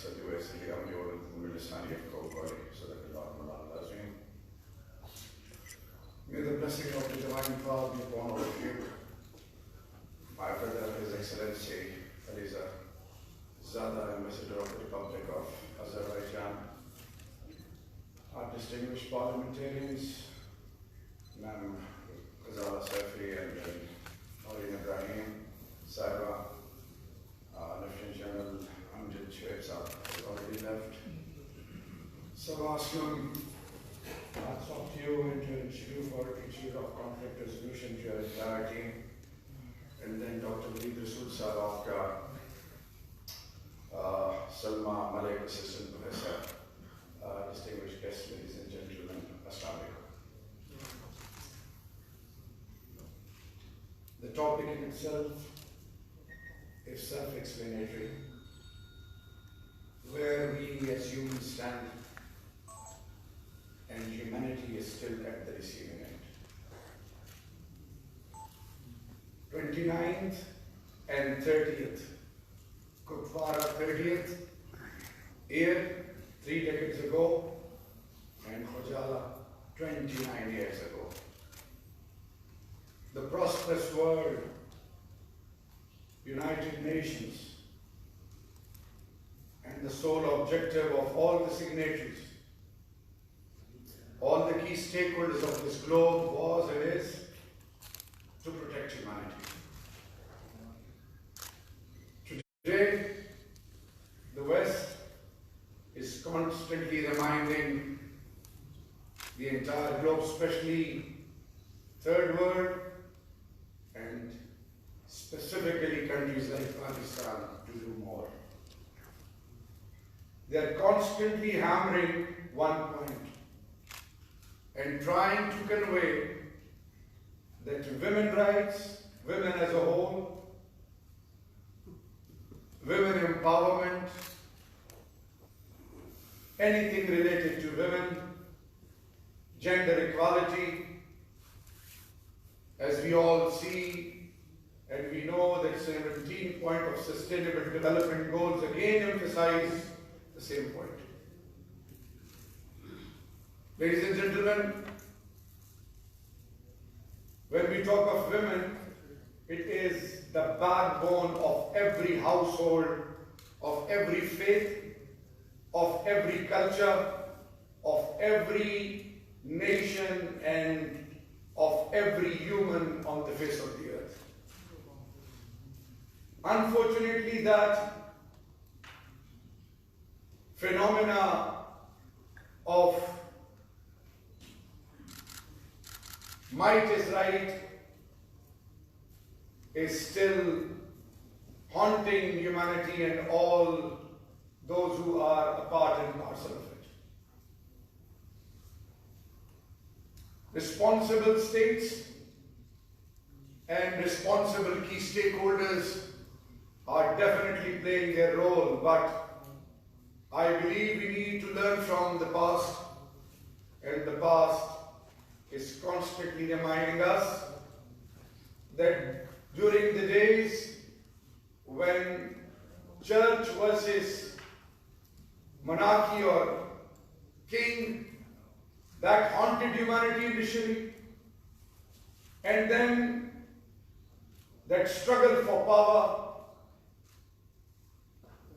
صدي ويسر أمري ولكم من لساني يفقهوا قولي صدق الله العظيم. May the blessing of the Divine God be upon all of you. My brother, His Excellency Aliza Zada, Ambassador of the Republic of Azerbaijan, our distinguished parliamentarians, Ma'am Shahryar Afridi and Maureen Ibrahim, Saiba, Lieutenant General Amjad Shahryar has already left. So Aslam, I'll talk to you and to Institute for Institute of Conflict Resolution to your entire team, and then Dr. Waleed Rasool Sahab Salma Malik, Assistant Professor, distinguished guests, ladies and gentlemen, Assalamu alaikum. The topic in itself is self-explanatory, where we as humans stand, and humanity is still at the receiving end. 29th and 30th, Kupwara 30th year, 3 decades ago, and Khojala 29 years ago. The prosperous world, United Nations, and the sole objective of all the signatories, all the key stakeholders of this globe was and is to protect humanity. Today, the West is constantly reminding the entire globe, especially Third World, and specifically countries like Pakistan, to do more. They are constantly hammering one point and trying to convey that women's rights, women as a whole, women empowerment, anything related to women, gender equality, as we all see and we know that 17 point of Sustainable Development Goals again emphasize the same point. Ladies and gentlemen, when we talk of women, it is the backbone of every household, of every faith, of every culture, of every nation, and of every human on the face of the earth. Unfortunately, that phenomena of might is right is still haunting humanity and all those who are a part and parcel of it. Responsible states and responsible key stakeholders are definitely playing their role, but I believe we need to learn from the past, and the past is constantly reminding us that during the days when church versus monarchy or king, that haunted humanity initially, and then that struggle for power,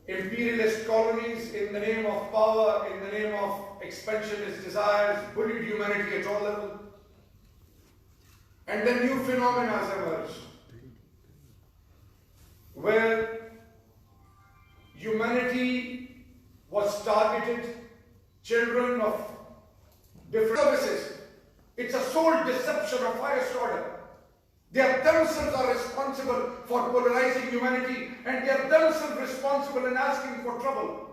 imperialist colonies in the name of power, in the name of expansionist desires, bullied humanity at all levels. And then new phenomena emerged, where humanity was targeted, children of different services. It's a sole deception of highest order. They are themselves are responsible for polarizing humanity, and they are themselves responsible in asking for trouble.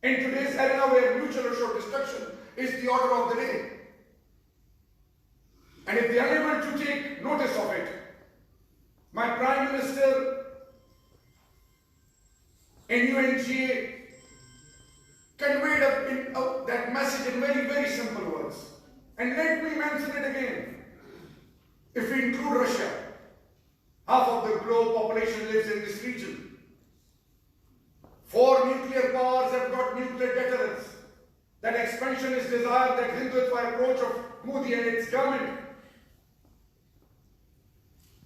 In today's arena where mutual assured destruction is the order of the day. And if they are able to take notice of it, my Prime Minister in UNGA conveyed that message in very, very simple words. And let me mention it again. If we include Russia, half of the globe population lives in this region. 4 nuclear powers nuclear deterrence. That expansion is desired, that Hindutva approach of Modi and its government.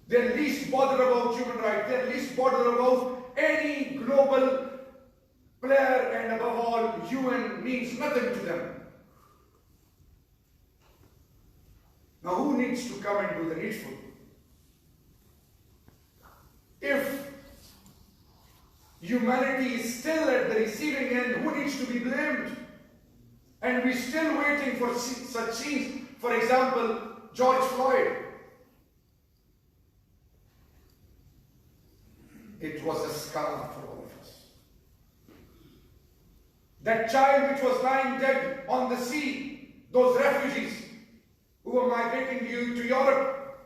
They're least bothered about human rights. They're least bothered about any global player, and above all, UN means nothing to them. Now, who needs to come and do the needful? If humanity is still at the receiving end, who needs to be blamed? And we're still waiting for such scenes. For example, George Floyd. It was a scar for all of us. That child which was lying dead on the sea, those refugees who were migrating to Europe,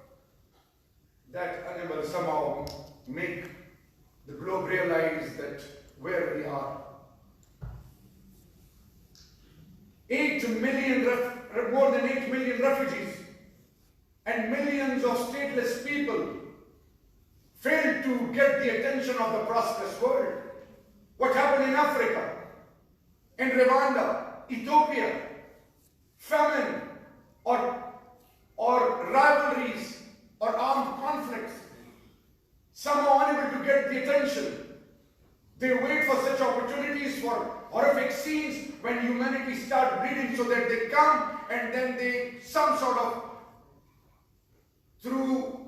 that animal somehow make the globe realize that where we are. 8 million, more than 8 million refugees and millions of stateless people failed to get the attention of the prosperous world. What happened in Africa, in Rwanda, Ethiopia, famine or rivalries or armed conflicts, somehow unable to get the attention. They wait for such opportunities, for horrific scenes when humanity starts bleeding, so that they come and then they, some sort of, through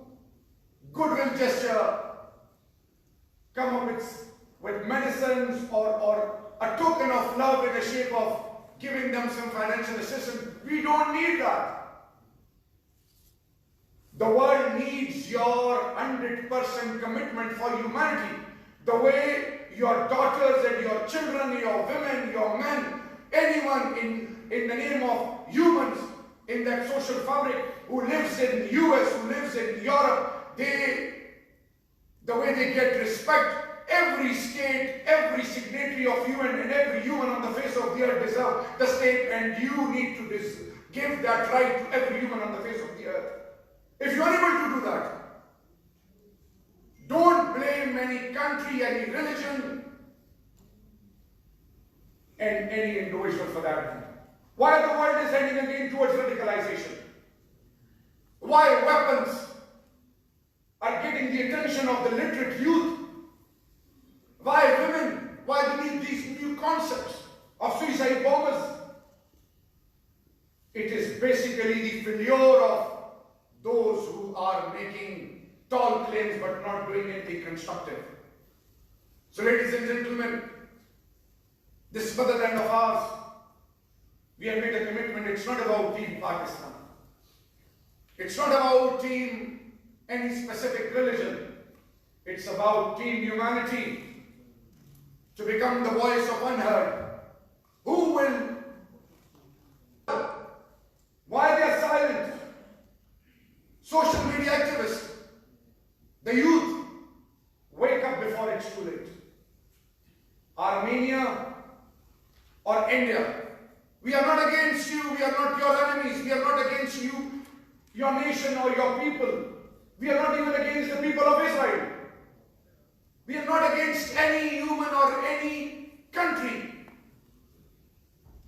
goodwill gesture, come up with medicines or a token of love in the shape of giving them some financial assistance. We don't need that. The world needs your 100% commitment for humanity. The way your daughters and your children, your women, your men, anyone in the name of humans in that social fabric who lives in the US, who lives in Europe, the way they get respect, every state, every signatory of UN and every human on the face of the earth deserve the state, and you need to give that right to every human on the face of the earth. If you are able to do that, don't blame any country, any religion, and any individual for that. Why the world is heading again towards radicalization? Why weapons are getting the attention of the literate youth? Why women? Why they need these new concepts of suicide bombers? It is basically the failure of those who are making tall claims but not doing anything constructive. So ladies and gentlemen, this motherland of ours, we have made a commitment. It's not about Team Pakistan. It's not about Team any specific religion. It's about Team Humanity, to become the voice of unheard. Who will? Why they are silent? Social media activists, the youth, wake up before it's too late. Armenia or India, we are not against you, we are not your enemies, we are not against you, your nation or your people. We are not even against the people of Israel. We are not against any human or any country.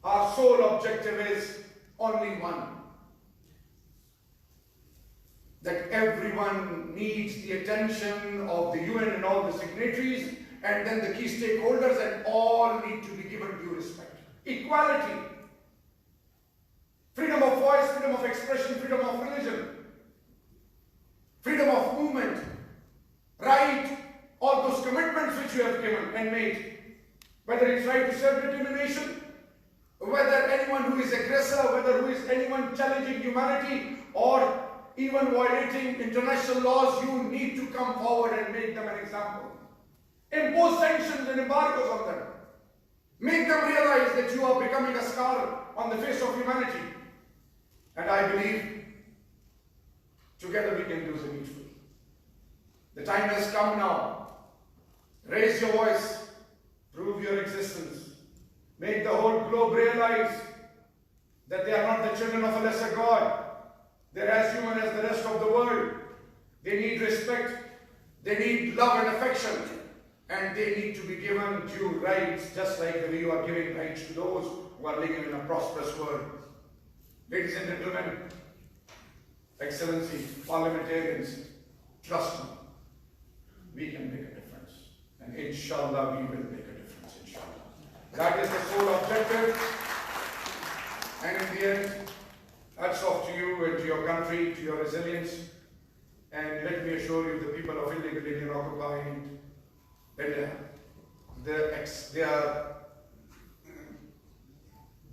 Our sole objective is only one: that everyone needs the attention of the UN and all the signatories, and then the key stakeholders, and all need to be given due respect. Equality, freedom of voice, freedom of expression, freedom of religion, freedom of movement, right, all those commitments which you have given and made, whether it's right to self-determination, whether anyone who is aggressor, whether who is anyone challenging humanity or even violating international laws, you need to come forward and make them an example. Impose sanctions and embargoes on them. Make them realize that you are becoming a scar on the face of humanity. And I believe together we can do the needful. The time has come now. Raise your voice, prove your existence. Make the whole globe realize that they are not the children of a lesser God. They're as human as the rest of the world. They need respect. They need love and affection. and they need to be given due rights, just like the way you are giving rights to those who are living in a prosperous world. Ladies and gentlemen, Excellency, parliamentarians, trust me, we can make a difference. And inshallah, we will make a difference, inshallah. That is the sole objective. And in the end, hats off to you and to your country, to your resilience. And let me assure you, the people of illegal Indian occupied India, they are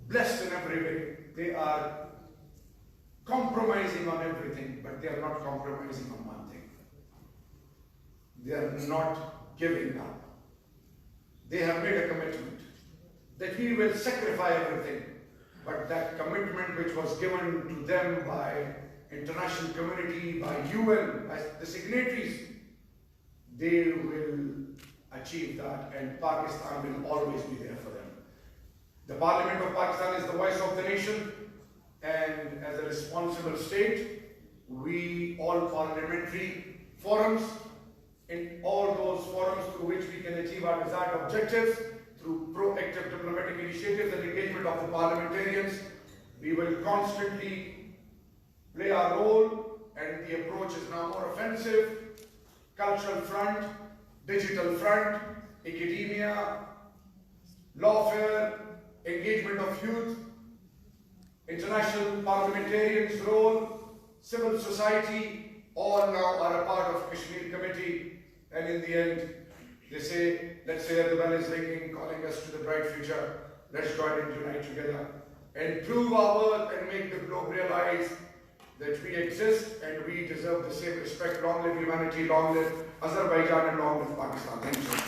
blessed in every way. They are compromising on everything, but they are not compromising on one thing. They are not giving up. They have made a commitment that we will sacrifice everything, but that commitment which was given to them by international community, by UN, by the signatories, they will achieve that, and Pakistan will always be there for them. The Parliament of Pakistan is the voice of the nation, and as a responsible state, we all parliamentary forums, in all those forums through which we can achieve our desired objectives, through proactive diplomatic initiatives and engagement of the parliamentarians, we will constantly play our role, and the approach is now more offensive. Cultural front, digital front, academia, lawfare, engagement of youth, international parliamentarians' role, civil society, all now are a part of Kashmir Committee. And in the end, they say, let's say that the bell is ringing, calling us to the bright future. Let's join and unite together and prove our worth and make the globe realize that we exist and we deserve the same respect. Long live humanity, long live Azerbaijan, and long live Pakistan. Thank you.